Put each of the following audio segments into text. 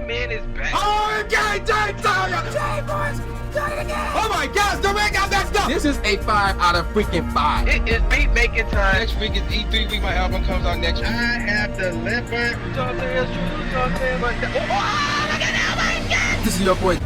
man is back. Oh, okay, Jay, boys, do it again. Oh my gosh, the man got messed up. This is a 5 out of freaking 5. It is beat making time. Next week is E3 week. My album comes out next week. I have delivered. Oh, look at that, my God. This is your boy.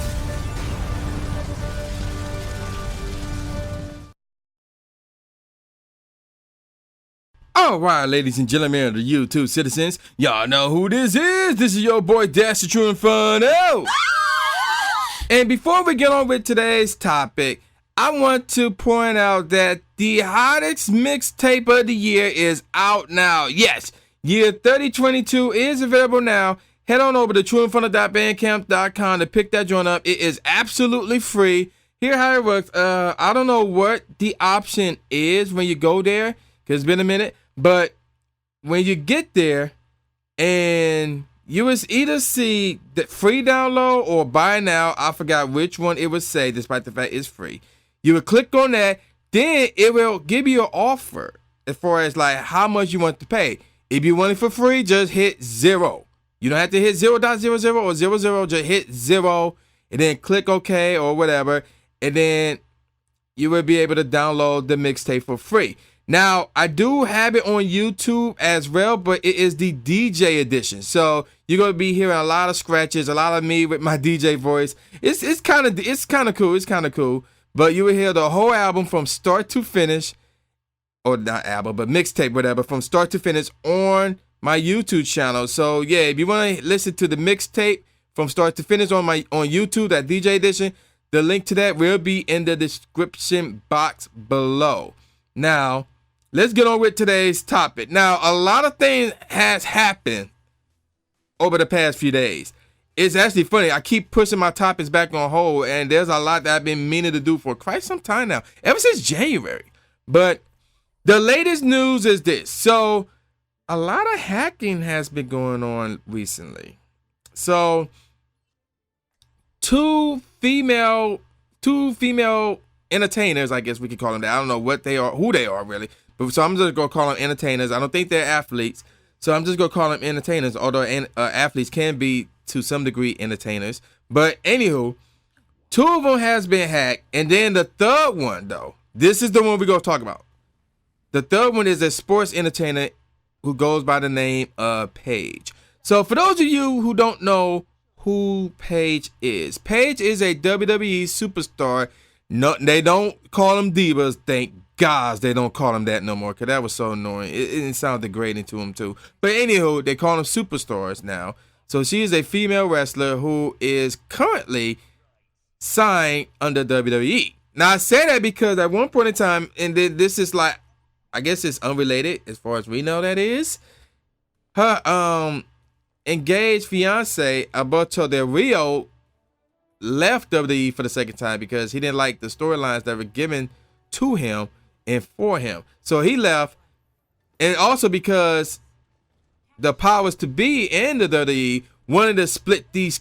All right, ladies and gentlemen, the YouTube citizens, y'all know who this is. This is your boy, Dash the True Inferno. And before we get on with today's topic, I want to point out that the hottest mixtape of the year is out now. Yes, year 3022 is available now. Head on over to trueinferno.bandcamp.com to pick that joint up. It is absolutely free. Here how it works. I don't know what the option is when you go there, because it's been a minute. But when you get there and you will either see the free download or buy now, I forgot which one it would say, despite the fact it's free. You would click on that, then it will give you an offer as far as like how much you want to pay. If you want it for free, just hit 0. You don't have to hit 0.00 or 00, just hit 0 and then click OK or whatever. And then you will be able to download the mixtape for free. Now, I do have it on YouTube as well, but it is the DJ edition. So you're gonna be hearing a lot of scratches, a lot of me with my DJ voice. It's kind of cool. It's kind of cool. But you will hear the whole album from start to finish, or not album, but mixtape, whatever, from start to finish on my YouTube channel. So yeah, if you want to listen to the mixtape from start to finish on YouTube, that DJ edition, the link to that will be in the description box below. Now, let's get on with today's topic. Now, a lot of things has happened over the past few days. It's actually funny. I keep pushing my topics back on hold, and there's a lot that I've been meaning to do for quite some time now, ever since January. But the latest news is this. So, a lot of hacking has been going on recently. So, two female entertainers, I guess we could call them that. I don't know what they are, who they are really. But so I'm just going to call them entertainers. I don't think they're athletes. So I'm just going to call them entertainers, although athletes can be to some degree entertainers. But anywho, 2 of them has been hacked. And then the third one, though, this is the one we're going to talk about. The third one is a sports entertainer who goes by the name of Paige. So for those of you who don't know who Paige is a WWE superstar. No, they don't call them divas. Thank God they don't call them that no more, because that was so annoying. It sounded degrading to them too. But anywho, they call them superstars now. So she is a female wrestler who is currently signed under WWE. Now I say that because at one point in time, and then this is like, I guess it's unrelated as far as we know that is, her engaged fiance Alberto Del Rio left WWE for the second time because he didn't like the storylines that were given to him and for him. So he left, and also because the powers to be in the WWE wanted to split these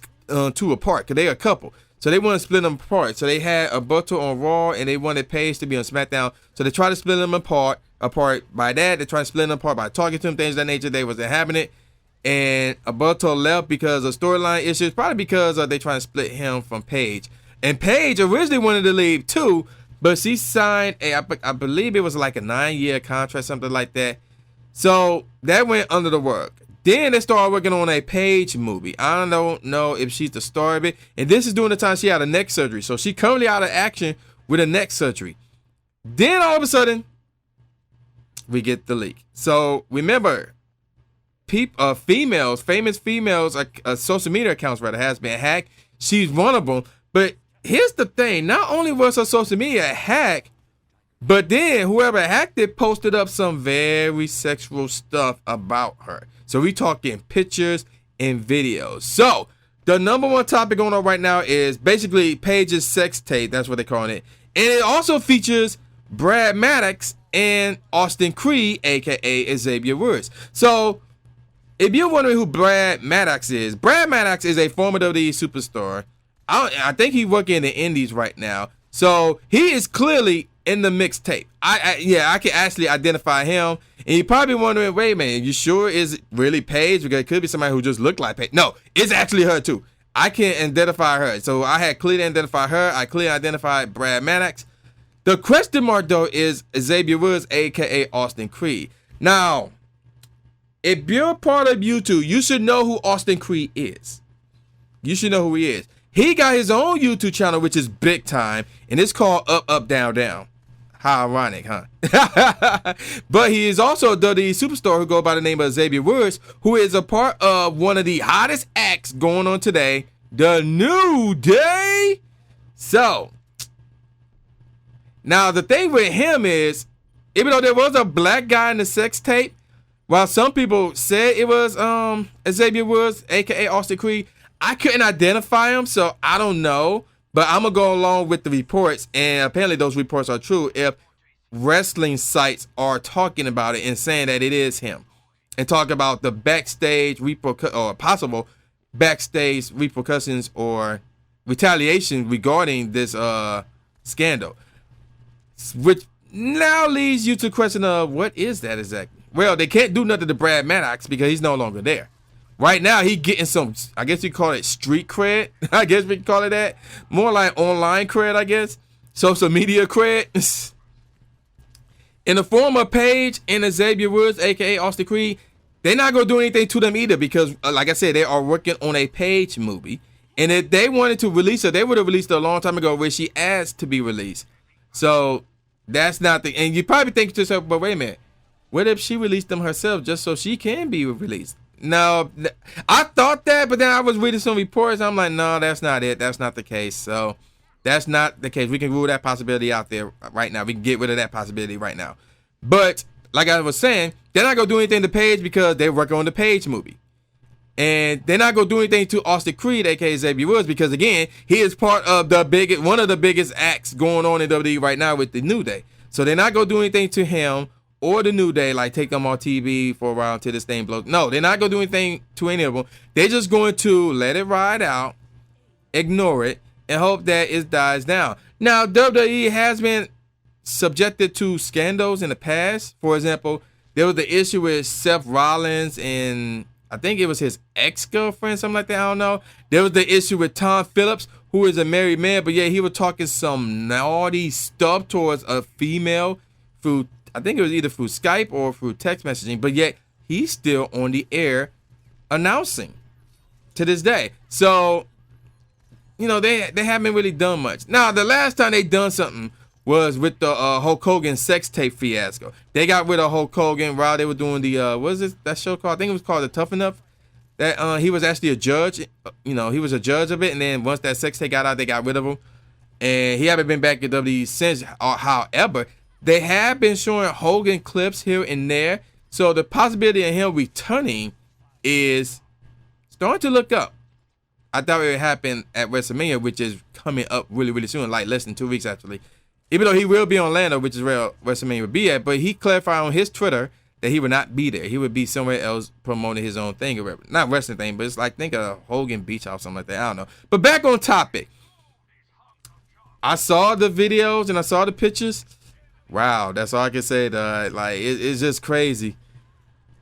two apart, because they're a couple. So they want to split them apart. So they had Alberto on Raw, and they wanted Paige to be on SmackDown. So they tried to split them apart. By that, they tried to split them apart by talking to him, things of that nature. They wasn't having it. And Alberto left because of storyline issues, probably because they trying to split him from Paige. And Paige originally wanted to leave too, but she signed I believe it was like a 9-year contract, something like that. So that went under the rug. Then they started working on a Paige movie. I don't know if she's the star of it. And this is during the time she had a neck surgery. So she currently out of action with a neck surgery. Then all of a sudden, we get the leak. So remember, famous females, social media accounts rather, has been hacked. She's one of them. But here's the thing. Not only was her social media hacked, but then whoever hacked it posted up some very sexual stuff about her. So we talking pictures and videos. So the number one topic going on right now is basically Paige's sex tape. That's what they're calling it. And it also features Brad Maddox and Austin Creed, a.k.a. Xavier Woods. So if you're wondering who Brad Maddox is a former WWE superstar. I think he's working in the indies right now. So he is clearly in the mixtape. I can actually identify him. And you're probably wondering, wait, man, you sure is it really Paige? Because it could be somebody who just looked like Paige. No, it's actually her too. I can't identify her. So I had clearly identified her. I clearly identified Brad Maddox. The question mark, though, is Xavier Woods, a.k.a. Austin Creed. Now, if you're part of YouTube, you should know who Austin Creed is. You should know who he is. He got his own YouTube channel, which is big time, and it's called Up, Up, Down, Down. How ironic, huh? But he is also a WWE superstar who goes by the name of Xavier Woods, who is a part of one of the hottest acts going on today, The New Day. So, now the thing with him is, even though there was a black guy in the sex tape, while some people said it was Xavier Woods, aka Austin Creed, I couldn't identify him, so I don't know. But I'm gonna go along with the reports, and apparently those reports are true. If wrestling sites are talking about it and saying that it is him, and talk about the backstage or possible backstage repercussions or retaliation regarding this scandal, which now leads you to the question of what is that exactly? Well, they can't do nothing to Brad Maddox because he's no longer there. Right now, he getting some, I guess you call it street cred. I guess we can call it that. More like online cred, I guess. Social media cred. In the form of Paige and Xavier Woods, a.k.a. Austin Creed, they're not going to do anything to them either because, like I said, they are working on a Paige movie. And if they wanted to release her, they would have released her a long time ago where she asked to be released. So, that's not the, and you probably think to yourself, but wait a minute. What if she released them herself just so she can be released? No, I thought that, but then I was reading some reports. I'm like, no, that's not it. That's not the case. So that's not the case. We can rule that possibility out there right now. We can get rid of that possibility right now. But like I was saying, they're not going to do anything to Paige because they're working on the Paige movie. And they're not going to do anything to Austin Creed, a.k.a. Xavier Woods, because, again, he is part of one of the biggest acts going on in WWE right now with the New Day. So they're not going to do anything to him or the New Day, like take them on TV for a while until this thing blows. No, they're not going to do anything to any of them. They're just going to let it ride out, ignore it, and hope that it dies down. Now, WWE has been subjected to scandals in the past. For example, there was the issue with Seth Rollins and I think it was his ex-girlfriend, something like that. I don't know. There was the issue with Tom Phillips, who is a married man, but yeah, he was talking some naughty stuff towards a female through, I think it was either through Skype or through text messaging, but yet he's still on the air announcing to this day. So, you know, they haven't really done much. Now, the last time they done something was with the Hulk Hogan sex tape fiasco. They got rid of Hulk Hogan while they were doing the, what is that show called? I think it was called The Tough Enough. That he was actually a judge. You know, he was a judge of it, and then once that sex tape got out, they got rid of him. And he haven't been back at WWE since. However, they have been showing Hogan clips here and there. So the possibility of him returning is starting to look up. I thought it would happen at WrestleMania, which is coming up really, really soon, like less than 2 weeks actually. Even though he will be on Orlando, which is where WrestleMania would be at, but he clarified on his Twitter that he would not be there. He would be somewhere else promoting his own thing or whatever. Not wrestling thing, but it's like, think of Hogan Beach House, something like that. I don't know. But back on topic. I saw the videos and I saw the pictures. Wow, that's all I can say. Like, it's just crazy.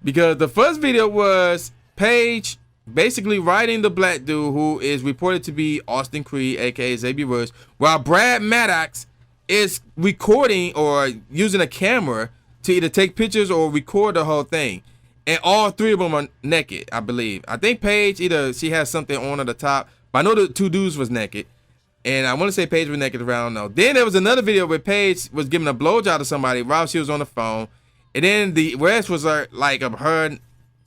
Because the first video was Paige basically writing the black dude who is reported to be Austin Creed, a.k.a. Xavier Woods, while Brad Maddox is recording or using a camera to either take pictures or record the whole thing. And all three of them are naked, I believe. I think Paige, either she has something on at the top, but I know the two dudes was naked. And I want to say Paige was naked around, no. Then there was another video where Paige was giving a blowjob to somebody while she was on the phone. And then the rest was like of her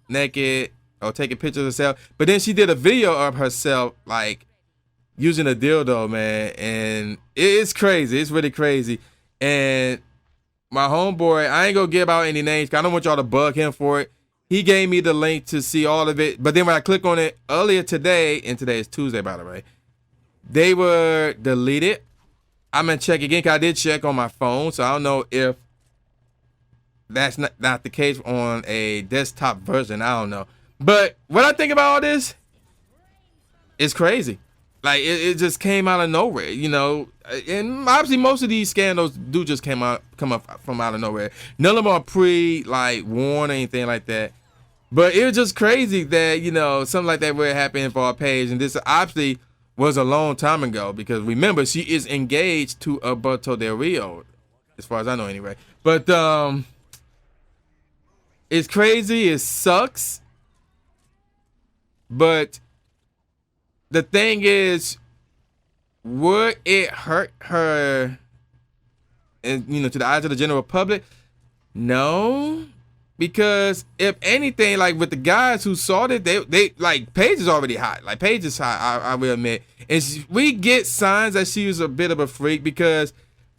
naked or taking pictures of herself. But then she did a video of herself like using a dildo, man. And it's crazy. It's really crazy. And my homeboy, I ain't gonna give out any names, 'cause I don't want y'all to bug him for it. He gave me the link to see all of it. But then when I click on it earlier today, and today is Tuesday, by the way, they were deleted. I'm gonna check again, 'cause I did check on my phone, so I don't know if that's not the case on a desktop version. I don't know. But what I think about all this is crazy. Like, it just came out of nowhere, you know. And obviously most of these scandals do just come up from out of nowhere. None of them are warned or anything like that. But it was just crazy that, you know, something like that would happen for Paige. And this obviously was a long time ago because remember, she is engaged to Alberto Del Rio, as far as I know anyway. But it's crazy. It sucks. But the thing is, would it hurt her, and you know, to the eyes of the general public? No. Because if anything, like with the guys who saw it, they like Paige is already hot. Like Paige is hot, I will admit. And we get signs that she was a bit of a freak because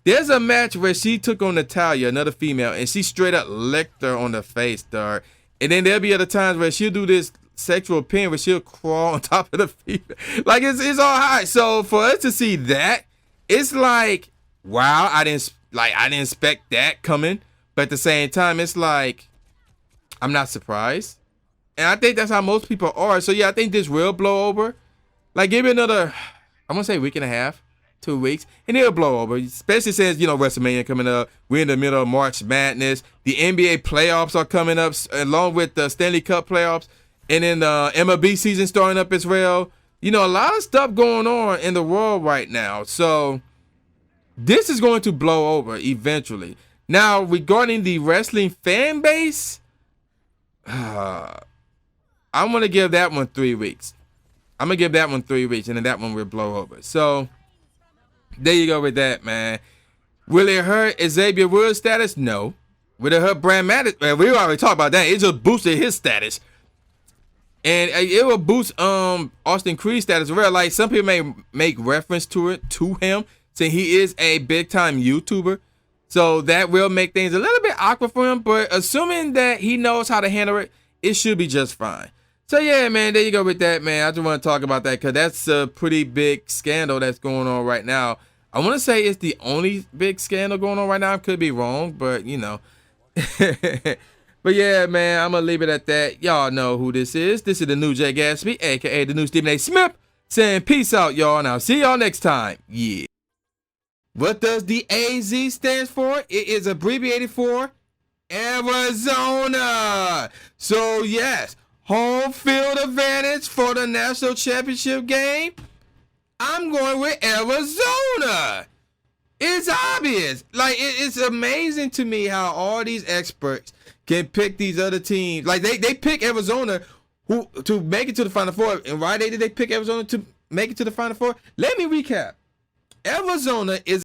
there's a match where she took on Natalia, another female, and she straight up licked her on the face, dog. And then there'll be other times where she'll do this sexual pin where she'll crawl on top of the female. Like it's all hot. So for us to see that, it's like, wow, I didn't expect that coming. But at the same time, it's like, I'm not surprised. And I think that's how most people are. So, yeah, I think this will blow over. Like, give it another, I'm going to say week and a half, 2 weeks, and it'll blow over. Especially since, you know, WrestleMania coming up. We're in the middle of March Madness. The NBA playoffs are coming up along with the Stanley Cup playoffs. And then the MLB season starting up as well. You know, a lot of stuff going on in the world right now. So, this is going to blow over eventually. Now, regarding the wrestling fan base, I'm going to give that one 3 weeks. I'm going to give that one 3 weeks, and then that one will blow over. So, there you go with that, man. Will it hurt Xavier Woods' status? No. Will it hurt Brad Maddox? Well, we already talked about that. It just boosted his status. And it will boost Austin Creed's status as well. Like, some people may make reference to him, saying he is a big-time YouTuber. So that will make things a little bit awkward for him, but assuming that he knows how to handle it, it should be just fine. So yeah, man, there you go with that, man. I just want to talk about that because that's a pretty big scandal that's going on right now. I want to say it's the only big scandal going on right now. I could be wrong, but you know. But yeah, man, I'm going to leave it at that. Y'all know who this is. This is the new Jay Gatsby, a.k.a. the new Stephen A. Smith, saying peace out, y'all, and I'll see y'all next time. Yeah. What does the AZ stand for? It is abbreviated for Arizona. So, yes, home field advantage for the national championship game. I'm going with Arizona. It's obvious. Like, it's amazing to me how all these experts can pick these other teams. Like, they pick Arizona to make it to the Final Four. And why did they pick Arizona to make it to the Final Four? Let me recap. Arizona is